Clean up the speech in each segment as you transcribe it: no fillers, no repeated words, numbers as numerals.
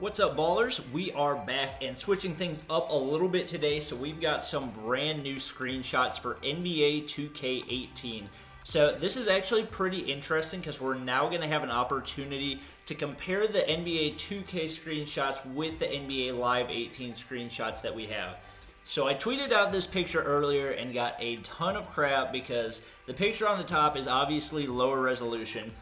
What's up, ballers? We are back and switching things up a little bit today. So we've got some brand new screenshots for NBA 2K18. So this is actually pretty interesting because we're now going to have an opportunity to compare the NBA 2K screenshots with the NBA Live 18 screenshots that we have. So I tweeted out this picture earlier and got a ton of crap because the picture on the top is obviously lower resolution.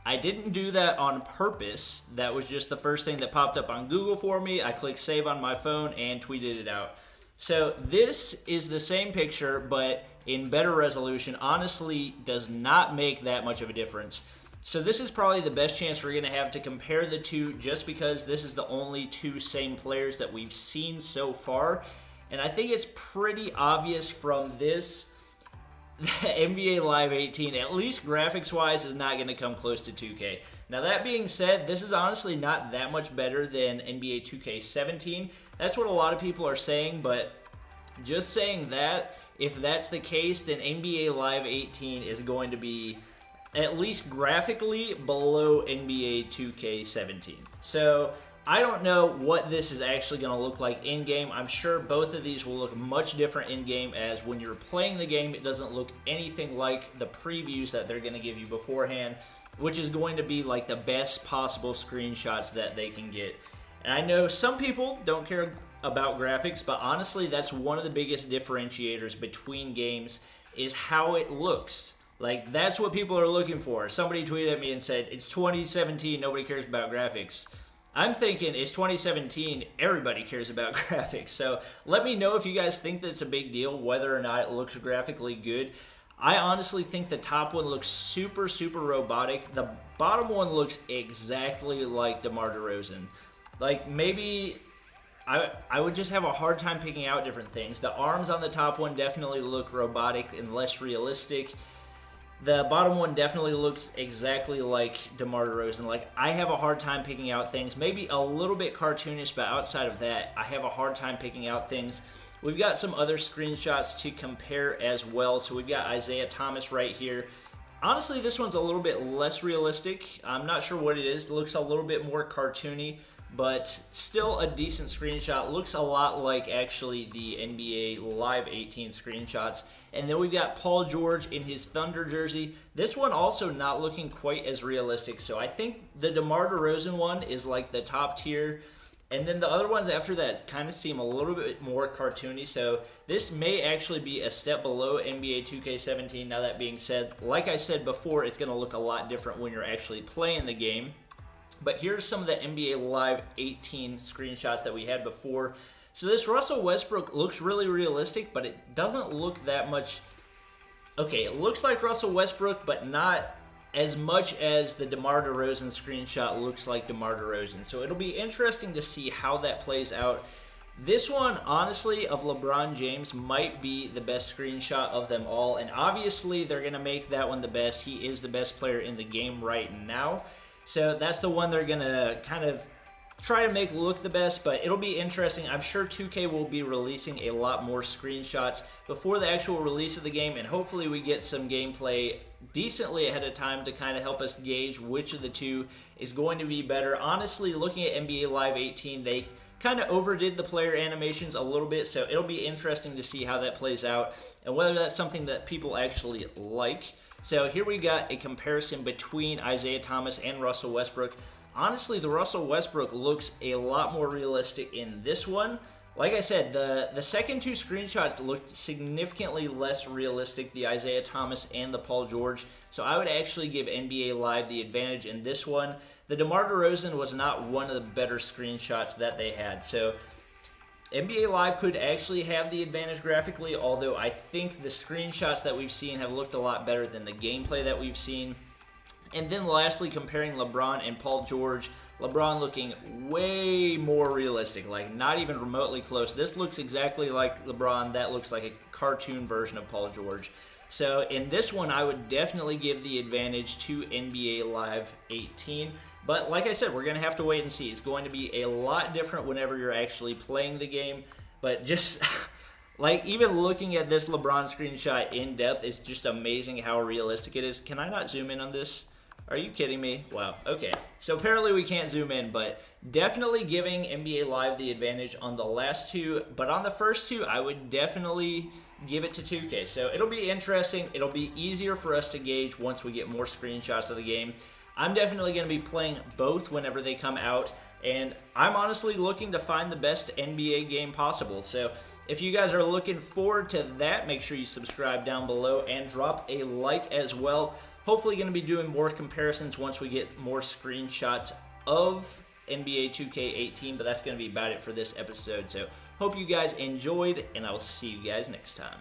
I didn't do that on purpose. That was just the first thing that popped up on Google for me. I clicked save on my phone and tweeted it out. So this is the same picture, but in better resolution. Honestly, does not make that much of a difference. So this is probably the best chance we're going to have to compare the two, just because this is the only two same players that we've seen so far. And I think it's pretty obvious from this the NBA Live 18, at least graphics-wise, is not going to come close to 2K. Now, that being said, this is honestly not that much better than NBA 2K17. That's what a lot of people are saying, but just saying that, if that's the case, then NBA Live 18 is going to be, at least graphically, below NBA 2K17. So I don't know what this is actually going to look like in-game. I'm sure both of these will look much different in-game, as when you're playing the game, it doesn't look anything like the previews that they're going to give you beforehand, which is going to be like the best possible screenshots that they can get. And I know some people don't care about graphics, but honestly, that's one of the biggest differentiators between games, is how it looks. Like, that's what people are looking for. Somebody tweeted at me and said, it's 2017, nobody cares about graphics. I'm thinking it's 2017, everybody cares about graphics. So let me know if you guys think that's a big deal, whether or not it looks graphically good. I honestly think the top one looks super robotic. The bottom one looks exactly like DeMar DeRozan. Like, maybe I would just have a hard time picking out different things. The arms on the top one definitely look robotic and less realistic. The bottom one definitely looks exactly like DeMar DeRozan. Like, I have a hard time picking out things. Maybe a little bit cartoonish, but outside of that, I have a hard time picking out things. We've got some other screenshots to compare as well. So we've got Isaiah Thomas right here. Honestly, this one's a little bit less realistic. I'm not sure what it is. It looks a little bit more cartoony, but still a decent screenshot. Looks a lot like, actually, the NBA Live 18 screenshots. And then we've got Paul George in his Thunder jersey. This one also not looking quite as realistic. So I think the DeMar DeRozan one is like the top tier. And then the other ones after that kind of seem a little bit more cartoony. So this may actually be a step below NBA 2K17. Now, that being said, like I said before, it's going to look a lot different when you're actually playing the game. But here's some of the NBA Live 18 screenshots that we had before. So this Russell Westbrook looks really realistic, but it doesn't look that much. Okay, it looks like Russell Westbrook, but not as much as the DeMar DeRozan screenshot looks like DeMar DeRozan. So it'll be interesting to see how that plays out. This one, honestly, of LeBron James might be the best screenshot of them all. And obviously, they're going to make that one the best. He is the best player in the game right now. So that's the one they're going to kind of try to make look the best, but it'll be interesting. I'm sure 2K will be releasing a lot more screenshots before the actual release of the game, and hopefully we get some gameplay decently ahead of time to kind of help us gauge which of the two is going to be better. Honestly, looking at NBA Live 18, they kind of overdid the player animations a little bit, so it'll be interesting to see how that plays out and whether that's something that people actually like. So here we got a comparison between Isaiah Thomas and Russell Westbrook. Honestly, the Russell Westbrook looks a lot more realistic in this one. Like I said, the second two screenshots looked significantly less realistic, the Isaiah Thomas and the Paul George. So I would actually give NBA Live the advantage in this one. The DeMar DeRozan was not one of the better screenshots that they had. So NBA Live could actually have the advantage graphically, although I think the screenshots that we've seen have looked a lot better than the gameplay that we've seen. And then lastly, comparing LeBron and Paul George, LeBron looking way more realistic, like not even remotely close. This looks exactly like LeBron. That looks like a cartoon version of Paul George. So in this one, I would definitely give the advantage to NBA Live 18. But like I said, we're going to have to wait and see. It's going to be a lot different whenever you're actually playing the game. But just like, even looking at this LeBron screenshot in depth, it's just amazing how realistic it is. Can I not zoom in on this? Are you kidding me? Wow, okay. So apparently we can't zoom in, but definitely giving NBA Live the advantage on the last two, but on the first two, I would definitely give it to 2K. So it'll be interesting. It'll be easier for us to gauge once we get more screenshots of the game. I'm definitely going to be playing both whenever they come out, and I'm honestly looking to find the best NBA game possible. So if you guys are looking forward to that, make sure you subscribe down below and drop a like as well. Hopefully going to be doing more comparisons once we get more screenshots of NBA 2K18, but that's going to be about it for this episode. So hope you guys enjoyed, and I will see you guys next time.